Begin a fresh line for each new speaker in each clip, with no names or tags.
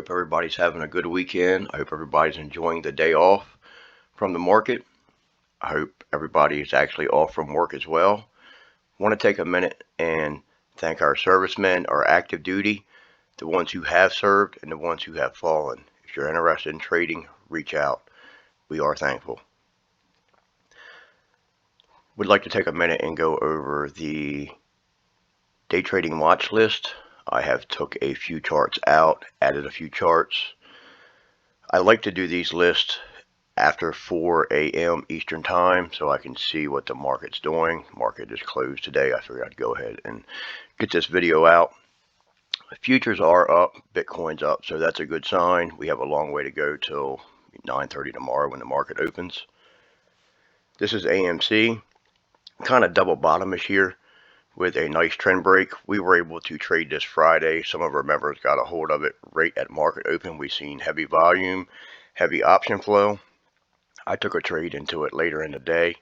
hope everybody's having a good weekend. I hope everybody's enjoying the day off from the market. I hope everybody is actually off from work as well. I want to take a minute and thank our servicemen, our active duty, the ones who have served and the ones who have fallen. If you're interested in trading, reach out. We are thankful. Would like to take a minute and go over the day trading watch list. I have took a few charts out, added a few charts. I like to do these lists after 4 a.m. Eastern time so I can see what the market's doing. The market is closed today. I figured I'd go ahead and get this video out. Futures are up, Bitcoin's up, so that's a good sign. We have a long way to go till 9:30 tomorrow when the market opens. This is AMC, kind of double bottomish here with a nice trend break. We were able to trade this Friday. Some of our members got a hold of it right at market open. We've seen heavy volume, heavy option flow. I took a trade into it later in the day.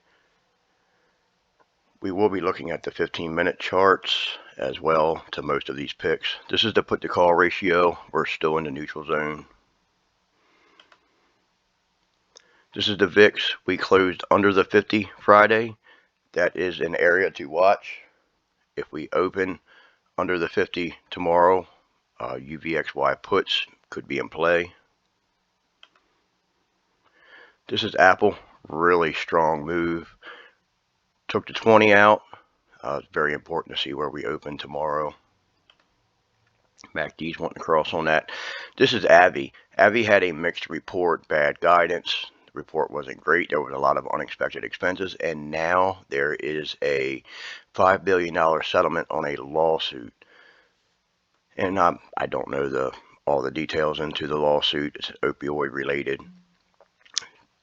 We will be looking at the 15-minute charts as well to most of these picks. This is the put to call ratio. We're still in the neutral zone. This is the VIX. We closed under the 50 Friday. That is an area to watch. If we open under the 50 tomorrow, UVXY puts could be in play. This is Apple, really strong move. Took the 20 out. It's very important to see where we open tomorrow. MACD's wanting to cross on that. This is Avi. Avi had a mixed report, bad guidance. The report wasn't great. There was a lot of unexpected expenses, and now there is a $5 billion settlement on a lawsuit. And I don't know all the details into the lawsuit. It's opioid related.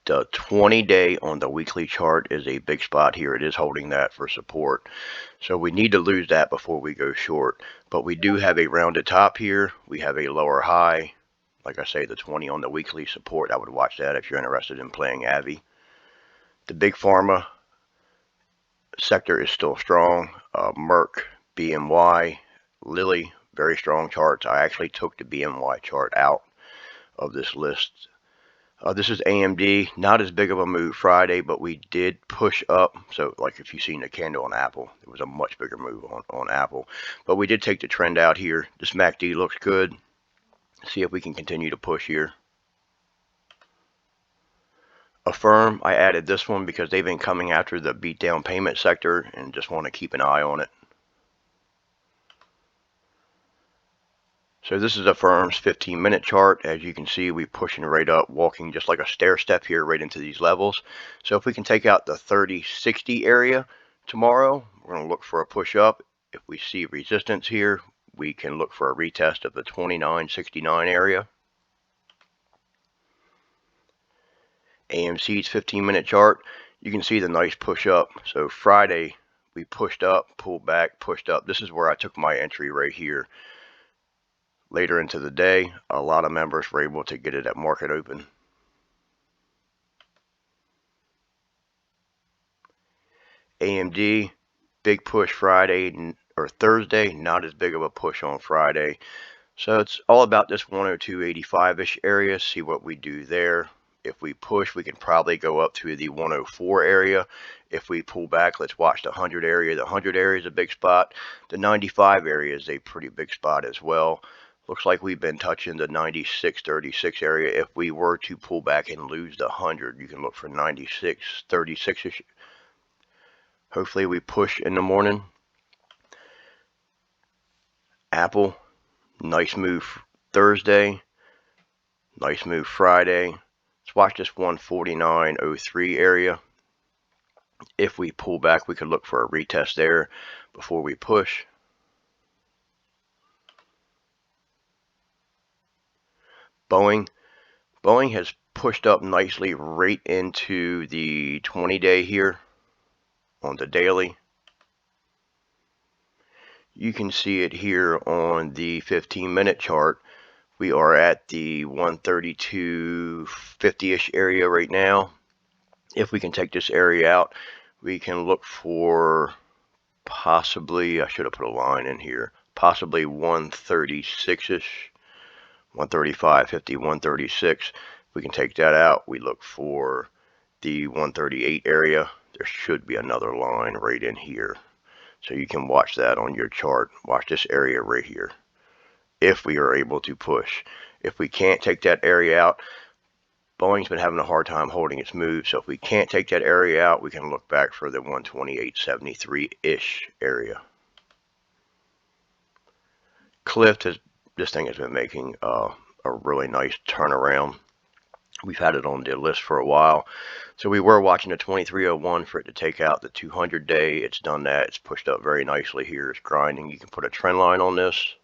The 20-day on the weekly chart is a big spot here. It is holding that for support. So we need to lose that before we go short. But we do have a rounded top here. We have a lower high. Like I say, the 20 on the weekly support. I would watch that if you're interested in playing Avi. The big pharma sector is still strong. Merck, BMY, Lilly, very strong charts. I actually took the BMY chart out of this list. This is AMD, not as big of a move Friday, but we did push up. So like if you've seen the candle on Apple, it was a much bigger move on Apple. But we did take the trend out here. This MACD looks good. See if we can continue to push here. Affirm, I added this one because they've been coming after the beatdown payment sector and just want to keep an eye on it. So this is Affirm's 15-minute chart. As you can see, we're pushing right up, walking just like a stair step here right into these levels. So if we can take out the 30-60 area tomorrow, we're going to look for a push up. If we see resistance here, we can look for a retest of the 29.69 area. AMC's 15-minute chart, you can see the nice push up. So Friday, we pushed up, pulled back, pushed up. This is where I took my entry right here. Later into the day, a lot of members were able to get it at market open. AMD, big push Friday or Thursday, not as big of a push on Friday. So it's all about this 102.85-ish area, see what we do there. If we push, we can probably go up to the 104 area. If we pull back, let's watch the 100 area. The 100 area is a big spot. The 95 area is a pretty big spot as well. Looks like we've been touching the 96.36 area. If we were to pull back and lose the 100, you can look for 96.36ish. Hopefully we push in the morning. Apple, nice move Thursday. Nice move Friday. Let's watch this 149.03 area. If we pull back, we could look for a retest there before we push. Boeing has pushed up nicely right into the 20-day here on the daily. You can see it here on the 15-minute chart. We are at the 132.50-ish area right now. If we can take this area out, we can look for possibly, I should have put a line in here, possibly 136-ish. 135, 50, 136. If we can take that out, we look for the 138 area. There should be another line right in here. So you can watch that on your chart. Watch this area right here. If we are able to push. If we can't take that area out, Boeing's been having a hard time holding its move. So if we can't take that area out, we can look back for the 128.73-ish area. Cliff this thing has been making a really nice turnaround. We've had it on the list for a while. So we were watching the 2301 for it to take out the 200-day. It's done that. It's pushed up very nicely here. It's grinding. You can put a trend line on this.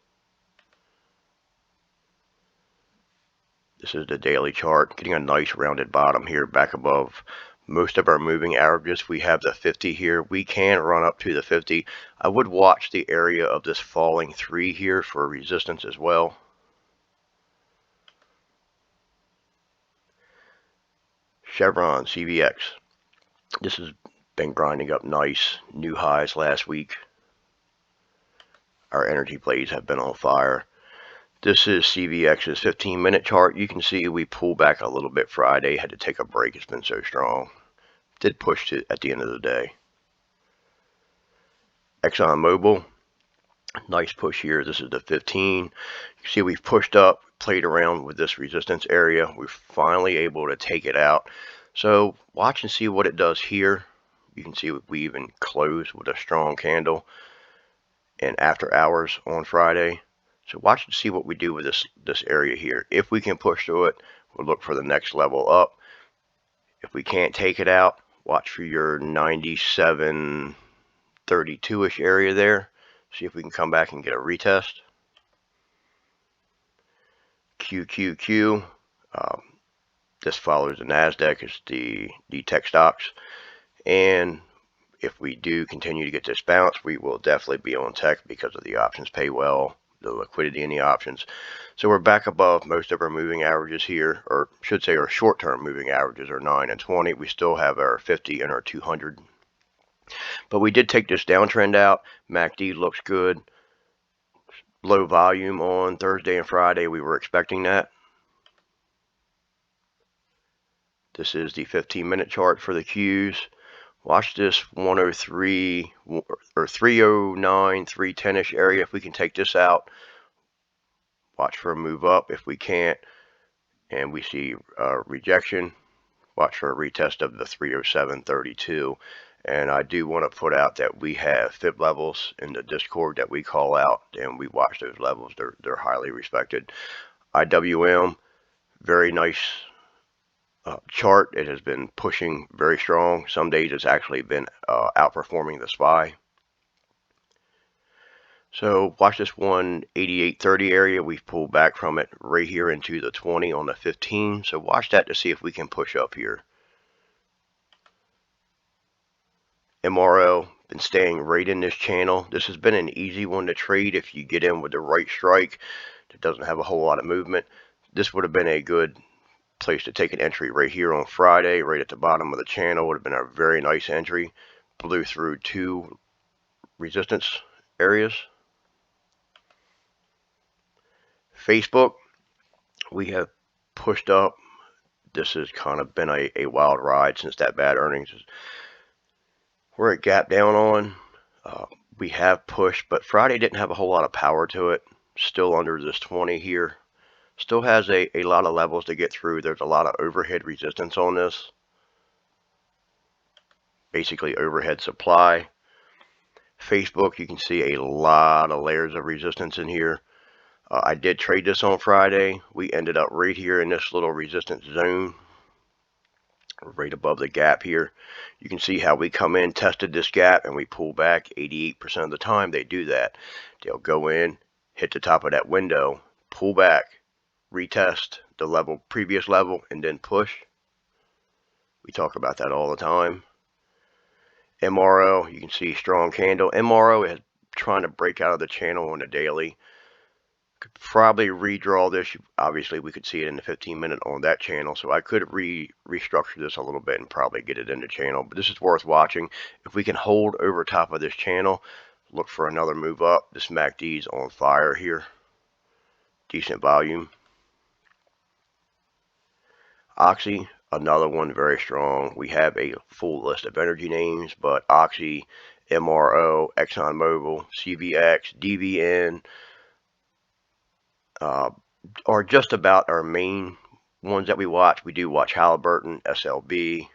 This is the daily chart. Getting a nice rounded bottom here back above most of our moving averages. We have the 50 here. We can run up to the 50. I would watch the area of this falling 3 here for resistance as well. Chevron, CVX. This has been grinding up nice. New highs last week. Our energy plays have been on fire. This is CVX's 15-minute chart. You can see we pulled back a little bit Friday. Had to take a break. It's been so strong. Did push it at the end of the day. ExxonMobil. Nice push here. This is the 15. You can see we've pushed up, played around with this resistance area. We're finally able to take it out. So watch and see what it does here. You can see we even closed with a strong candle and after hours on Friday. So watch and see what we do with this area here. If we can push through it, we'll look for the next level up. If we can't take it out, watch for your 97.32-ish area there. See if we can come back and get a retest. QQQ. This follows the NASDAQ. It's the tech stocks. And if we do continue to get this bounce, we will definitely be on tech because of the options pay well, the liquidity in the options. So we're back above most of our moving averages here, or should say our short-term moving averages are 9 and 20. We still have our 50 and our 200. But we did take this downtrend out. MACD looks good. Low volume on Thursday and Friday. We were expecting that. This is the 15-minute chart for the Qs. Watch this 103 or 309, 310-ish area. If we can take this out, watch for a move up. If we can't, and we see rejection, watch for a retest of the 307.32. And I do want to put out that we have fib levels in the Discord that we call out, and we watch those levels. They're highly respected. IWM, very nice chart. It has been pushing very strong. Some days it's actually been outperforming the SPY. So watch this 188.30 area. We've pulled back from it right here into the 20 on the 15. So watch that to see if we can push up here. MRO, been staying right in this channel. This has been an easy one to trade if you get in with the right strike. It doesn't have a whole lot of movement. This would have been a good place to take an entry right here on Friday, right at the bottom of the channel. Would have been a very nice entry. Blew through 2 resistance areas. Facebook, we have pushed up. This has kind of been a wild ride since that bad earnings. We're at gap down on. We have pushed, but Friday didn't have a whole lot of power to it. Still under this 20 here. Still has a lot of levels to get through. There's a lot of overhead resistance on this. Basically overhead supply. Facebook, you can see a lot of layers of resistance in here. I did trade this on Friday. We ended up right here in this little resistance zone, right above the gap here. You can see how we come in, tested this gap, and we pull back. 88% of the time they do that. They'll go in, hit the top of that window, pull back, retest the previous level, and then push. We talk about that all the time. MRO, you can see strong candle. MRO is trying to break out of the channel on the daily. Could probably redraw this. Obviously, we could see it in the 15-minute on that channel, so I could restructure this a little bit and probably get it in the channel. But this is worth watching. If we can hold over top of this channel, look for another move up. This MACD is on fire here. Decent volume. Oxy, another one very strong. We have a full list of energy names, but Oxy, MRO, ExxonMobil, CVX, DVN are just about our main ones that we watch. We do watch Halliburton, SLB,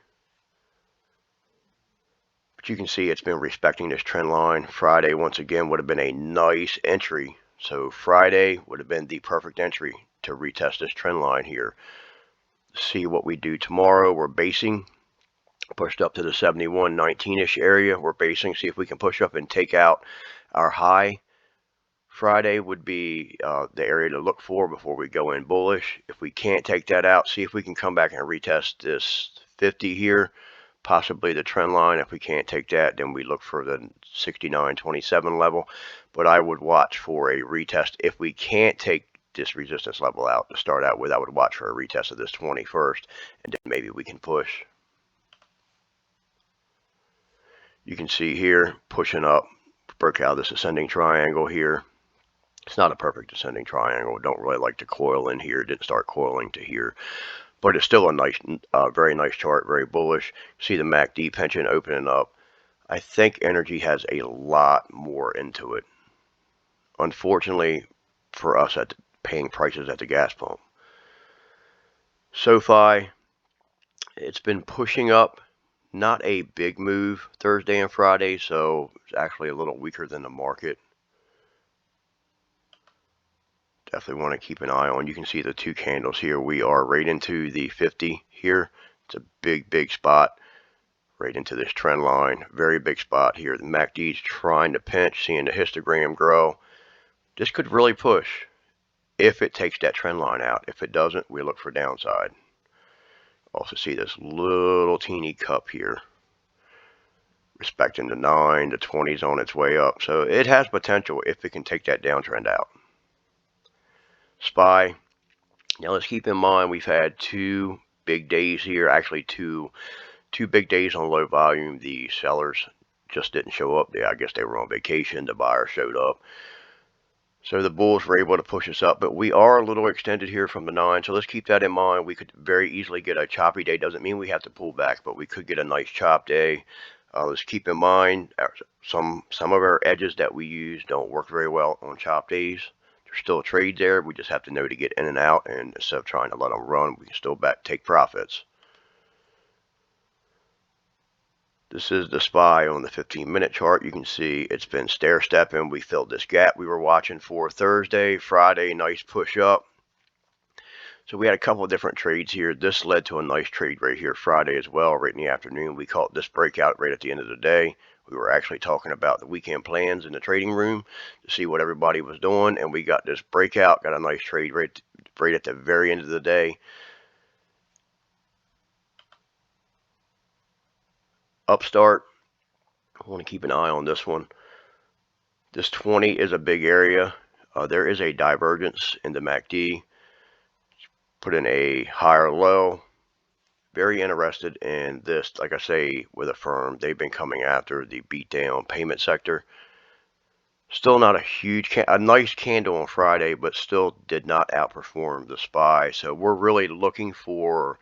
but you can see it's been respecting this trend line. Friday, once again, would have been a nice entry. So Friday would have been the perfect entry to retest this trend line here. See what we do tomorrow. We're basing, pushed up to the 71.19-ish area. We're basing, see if we can push up and take out our high. Friday would be the area to look for before we go in bullish. If we can't take that out, see if we can come back and retest this 50 here, possibly the trend line. If we can't take that, then we look for the 69.27 level. But I would watch for a retest. If we can't take this resistance level out to start out with, I would watch for a retest of this 20 first, and then maybe we can push. You can see here, pushing up, broke out this ascending triangle here. It's not a perfect ascending triangle. Don't really like to coil in here. Didn't start coiling to here, but it's still a nice, very nice chart, very bullish. See the MACD pension opening up. I think energy has a lot more into it. Unfortunately, for us at paying prices at the gas pump. SoFi, it's been pushing up. Not a big move Thursday and Friday, so it's actually a little weaker than the market. Definitely want to keep an eye on. You can see the two candles here. We are right into the 50 here. It's a big spot right into this trend line. Very big spot here. The MACD is trying to pinch, seeing the histogram grow. This could really push if it takes that trend line out. If it doesn't, we look for downside. Also see this little teeny cup here, respecting the 9, the 20's on its way up. So it has potential if it can take that downtrend out. SPY. Now let's keep in mind we've had 2 big days here, actually two big days on low volume. The sellers just didn't show up. I guess they were on vacation. The buyers showed up. So the bulls were able to push us up, but we are a little extended here from the 9, so let's keep that in mind. We could very easily get a choppy day. Doesn't mean we have to pull back, but we could get a nice chop day. Let's keep in mind some of our edges that we use don't work very well on chop days. There's still a trade there. We just have to know to get in and out, and instead of trying to let them run, we can still take profits. This is the SPY on the 15-minute chart. You can see it's been stair-stepping. We filled this gap we were watching for Thursday, Friday, nice push up. So we had a couple of different trades here. This led to a nice trade right here Friday as well, right in the afternoon. We caught this breakout right at the end of the day. We were actually talking about the weekend plans in the trading room to see what everybody was doing, and we got this breakout, got a nice trade right at the very end of the day. Upstart, I want to keep an eye on this one. This 20 is a big area. There is a divergence in the MACD. Put in a higher low. Very interested in this. Like I say, with a firm, they've been coming after the beatdown payment sector. Still not a nice candle on Friday, but still did not outperform the SPY. So we're really looking for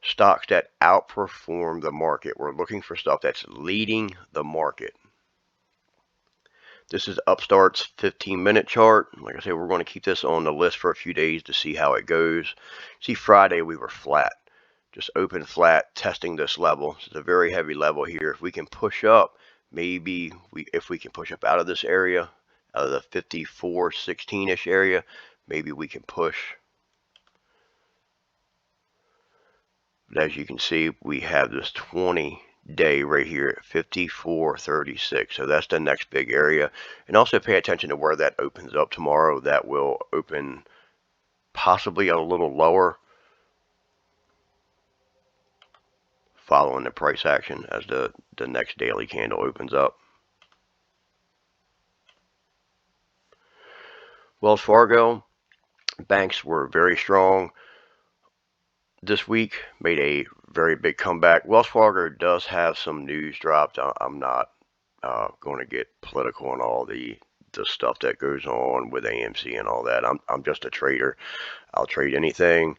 stocks that outperform the market. We're looking for stuff that's leading the market. This is Upstart's 15-minute chart. Like I say, we're going to keep this on the list for a few days to see how it goes. See, Friday we were flat. Just open flat, testing this level. It's a very heavy level here. If we can push up, maybe if we can push up out of this area, out of the 54.16-ish area, maybe we can push. But as you can see, we have this 20-day right here at 54.36. So that's the next big area. And also pay attention to where that opens up tomorrow. That will open possibly a little lower, following the price action as the next daily candle opens up. Wells Fargo, banks were very strong this week, made a very big comeback. Wells Fargo does have some news dropped. I'm not going to get political on all the stuff that goes on with AMC and all that. I'm just a trader. I'll trade anything.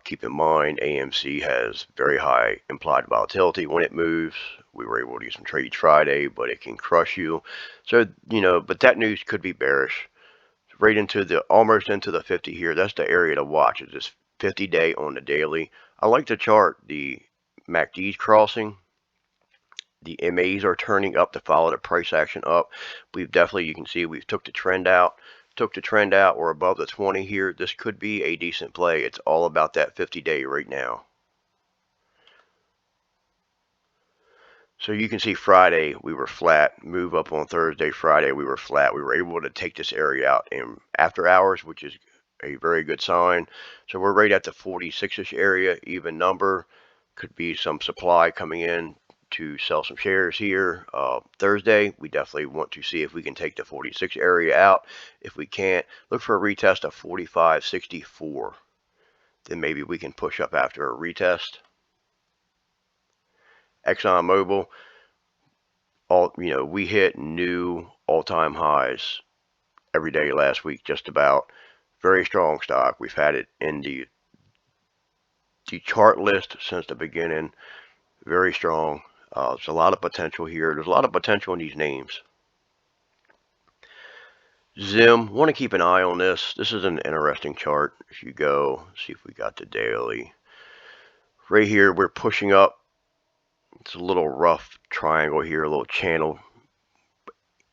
Keep in mind, AMC has very high implied volatility when it moves. We were able to get some trades Friday, but it can crush you. So, but that news could be bearish. Right into almost into the 50 here. That's the area to watch. It's this 50-day on the daily. I like the chart. The MACD's crossing. The MAs are turning up to follow the price action up. We've definitely, you can see we've took the trend out. We're above the 20 here. This could be a decent play. It's all about that 50-day right now. So you can see Friday we were flat, move up on Thursday, Friday we were flat. We were able to take this area out in after hours, which is a very good sign. So we're right at the 46-ish area, even number. Could be some supply coming in to sell some shares here. Thursday, we definitely want to see if we can take the 46 area out. If we can't, look for a retest of 45.64. Then maybe we can push up after a retest. ExxonMobil, we hit new all-time highs every day last week, just about. Very strong stock. We've had it in the chart list since the beginning. Very strong. There's a lot of potential here. There's a lot of potential in these names. Zim, want to keep an eye on this. This is an interesting chart. If you go, see if we got the daily. Right here, we're pushing up. It's a little rough triangle here, a little channel.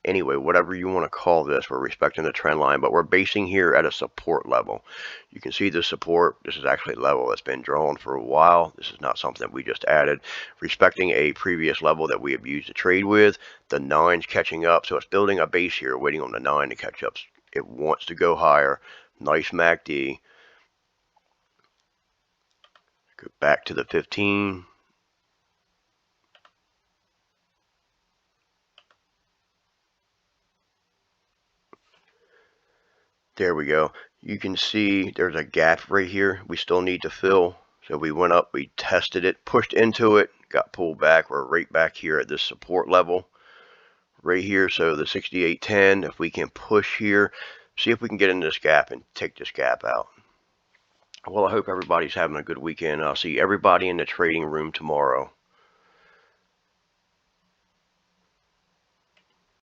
Anyway, whatever you want to call this, we're respecting the trend line, but we're basing here at a support level. You can see the support. This is actually a level that's been drawn for a while. This is not something that we just added. Respecting a previous level that we have used to trade with. The 9's catching up, so it's building a base here, waiting on the 9 to catch up. It wants to go higher. Nice MACD. Go back to the 15. There we go. You can see there's a gap right here we still need to fill. So we went up, we tested it, pushed into it, got pulled back. We're right back here at this support level right here. So the 68.10, if we can push here, see if we can get into this gap and take this gap out. Well, I hope everybody's having a good weekend. I'll see everybody in the trading room tomorrow.